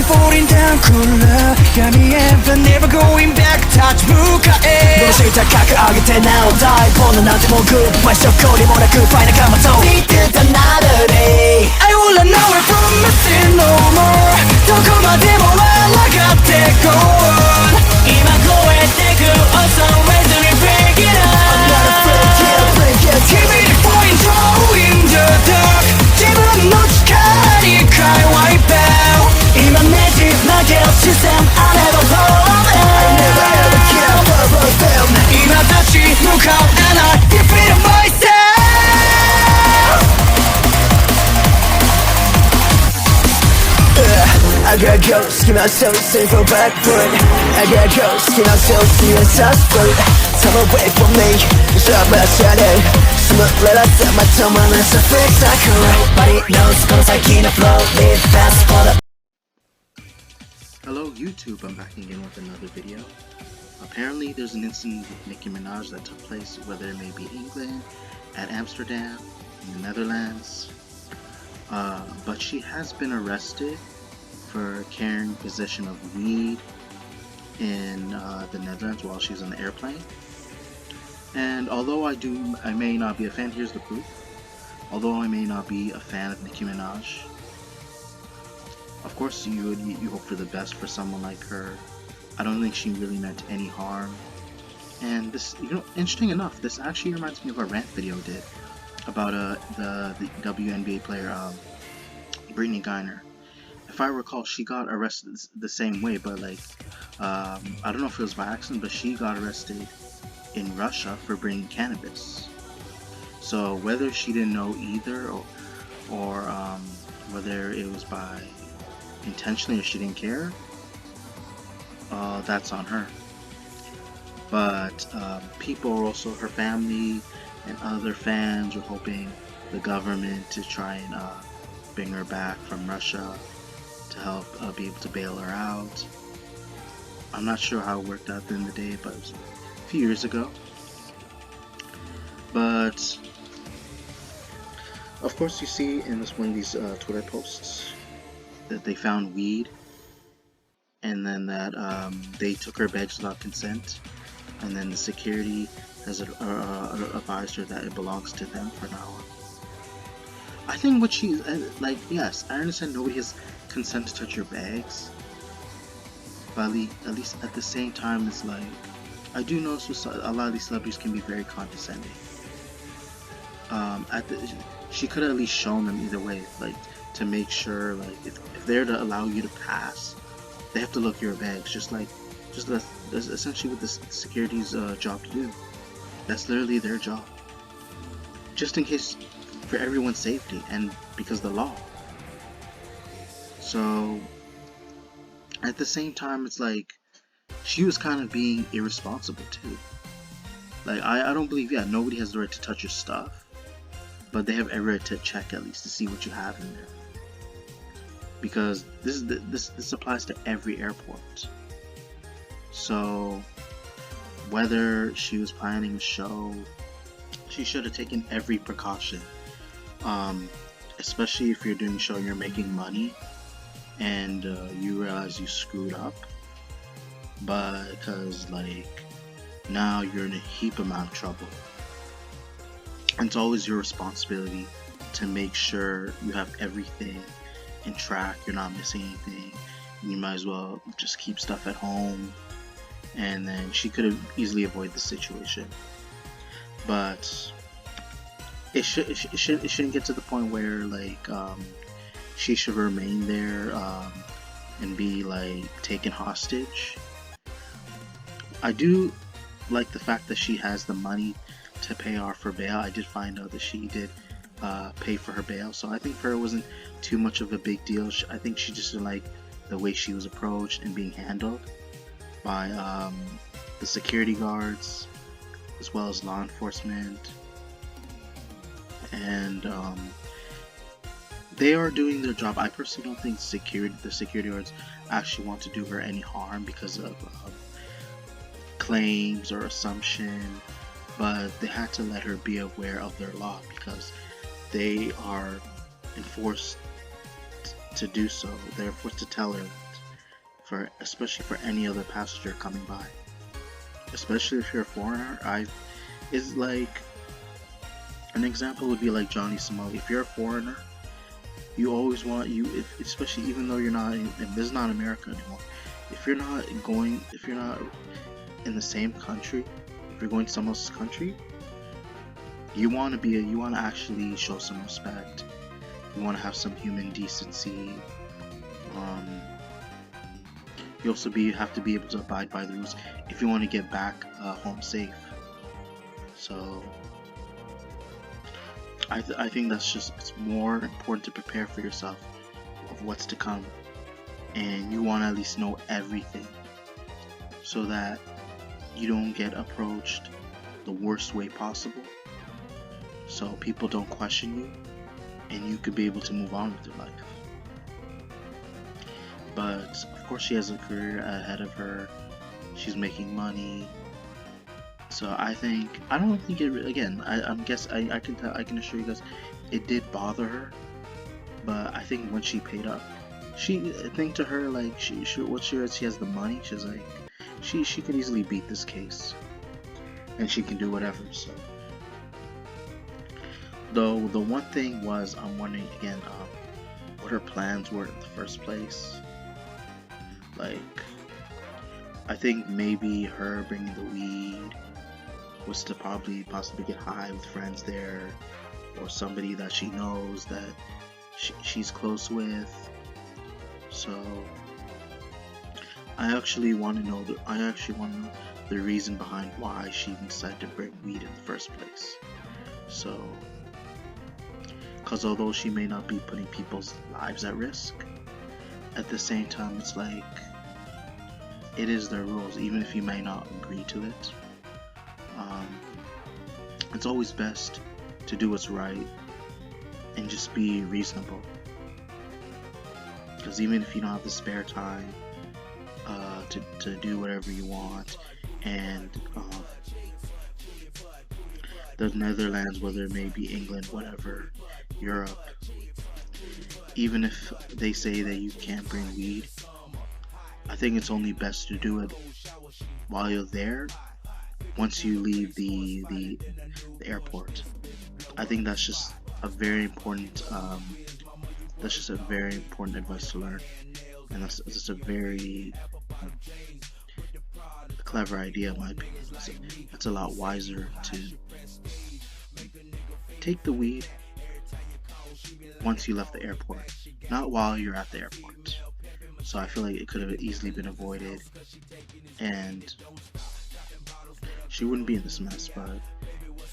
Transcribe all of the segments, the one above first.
falling down cooler闇へ but never going back touch 向かえどうして高く上げてなお大ボーナなんてもうグッバイ証拠にもなくファイナカマと Need another day I wanna know it from missing no more どこまでも抗ってこう今超えてく Also ready to break it up I'm not afraid yeah break it Give me the point throw in the dark 自分の力に変え wipe out 今ねじ曲げる視線 I never fall I never ever care for them 今立ち向かう and I defeat myself I got ghosts, keep myself safe from back foot I got ghosts, keep myself see a suspect Time away from me, stop my shadow Smooth, let us set my tongue on this fix I can Nobody knows, cause I can't flow Live fast for the Hello YouTube, I'm back again with another video. Apparently there's an incident with Nicki Minaj that took place, whether it may be England, at Amsterdam, in the Netherlands. But she has been arrested for carrying possession of weed in the Netherlands while she's on the airplane. And although I may not be a fan, here's the proof. Although I may not be a fan of Nicki Minaj, of course you hope for the best for someone like her. I don't think she really meant any harm. And this, interesting enough, this actually reminds me of a rant video I did about the WNBA player Brittany Griner. If I recall, she got arrested the same way, but like, I don't know if it was by accident, but she got arrested in Russia for bringing cannabis. So whether she didn't know either, or whether it was by intentionally or she didn't care, that's on her. But people, also her family and other fans, were hoping the government to try and bring her back from Russia to help be able to bail her out. I'm not sure how it worked out at the end of the day, but it was a few years ago. But of course you see in one of these Twitter posts that they found weed, and then that they took her bags without consent, and then the security has advised her that it belongs to them for now on. I think what she's like, yes, I understand nobody has consent to touch your bags, but at least at the same time, it's like, I do notice with a lot of these celebrities can be very condescending. She could have at least shown them either way, like, to make sure, like, if they're to allow you to pass, they have to look at your bags, just that's essentially what the security's job to do. That's literally their job, just in case, for everyone's safety and because of the law. So at the same time, it's like she was kind of being irresponsible too. Like, I don't believe, yeah, nobody has the right to touch your stuff, but they have every right to check at least to see what you have in there, because this applies to every airport. So whether she was planning a show, she should have taken every precaution, especially if you're doing a show and you're making money and you realize you screwed up, but because like now you're in a heap amount of trouble. And it's always your responsibility to make sure you have everything in track, you're not missing anything, and you might as well just keep stuff at home. And then she could have easily avoided the situation, but it shouldn't get to the point where like she should remain there and be like taken hostage. I do like the fact that she has the money to pay off her bail. I did find out that she did pay for her bail, so I think for her it wasn't too much of a big deal. I think she just didn't like the way she was approached and being handled by the security guards as well as law enforcement, and they are doing their job. I personally don't think the security guards actually want to do her any harm because of claims or assumption, but they had to let her be aware of their law because they are enforced to do so. They're forced to tell her that. especially for any other passenger coming by. Especially if you're a foreigner. Is like an example would be like Johnny Somali. If you're a foreigner, you always want especially even though you're not this is not America anymore. If you're not in the same country, if you're going to someone else's country, you want to actually show some respect. You want to have some human decency. You also have to be able to abide by the rules if you want to get back home safe. So I think it's more important to prepare for yourself of what's to come, and you want to at least know everything so that you don't get approached the worst way possible, so people don't question you and you could be able to move on with your life. But of course she has a career ahead of her, she's making money, so I don't think it again, I can assure you guys it did bother her, but I think when she paid up, I think to her, like, she has the money, she's like, she could easily beat this case and she can do whatever. So though the one thing was, I'm wondering again what her plans were in the first place. Like, I think maybe her bringing the weed was to possibly get high with friends there, or somebody that she knows that she's close with. So I actually want to know the reason behind why she decided to bring weed in the first place. So, because although she may not be putting people's lives at risk, at the same time it's like, it is their rules, even if you may not agree to it. It's always best to do what's right and just be reasonable, because even if you don't have the spare time to do whatever you want, and the Netherlands, whether it may be England, whatever, Europe, even if they say that you can't bring weed, I think it's only best to do it while you're there. Once you leave the airport, I think that's just a very important advice to learn, and that's just a very clever idea in my opinion. It's a lot wiser to take the weed once you left the airport, not while you're at the airport. So I feel like it could have easily been avoided, and she wouldn't be in this mess. But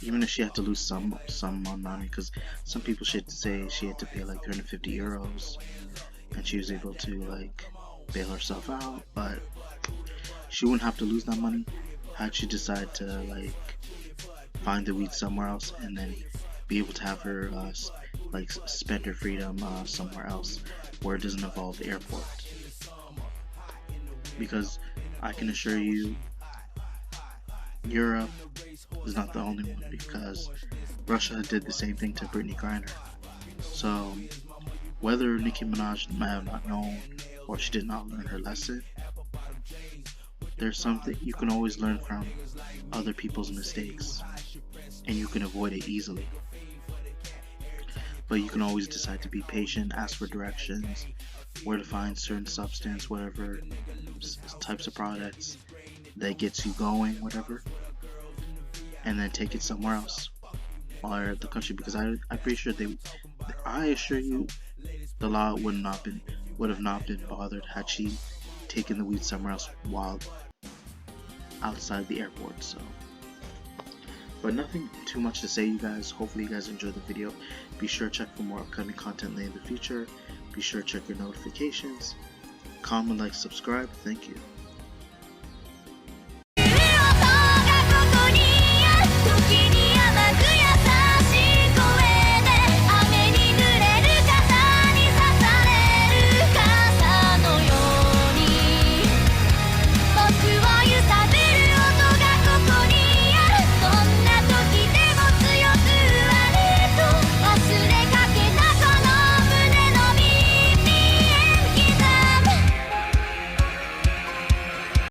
even if she had to lose some money, because some people should say she had to pay like 350 euros, and she was able to like bail herself out, but she wouldn't have to lose that money had she decided to like find the weed somewhere else and then be able to have her like spend her freedom somewhere else where it doesn't involve the airport. Because I can assure you, Europe is not the only one, because Russia did the same thing to Britney Griner. So whether Nicki Minaj might have not known or she did not learn her lesson, there's something you can always learn from other people's mistakes, and you can avoid it easily. But you can always decide to be patient, ask for directions, where to find certain substance, whatever types of products that gets you going, whatever, and then take it somewhere else while you're at the country. Because I'm pretty sure I assure you, the law would have not been bothered had she taken the weed somewhere else while outside the airport. So, but nothing too much to say, you guys. Hopefully you guys enjoyed the video. Be sure to check for more upcoming content later in the future. Be sure to check your notifications. Comment, like, subscribe. Thank you.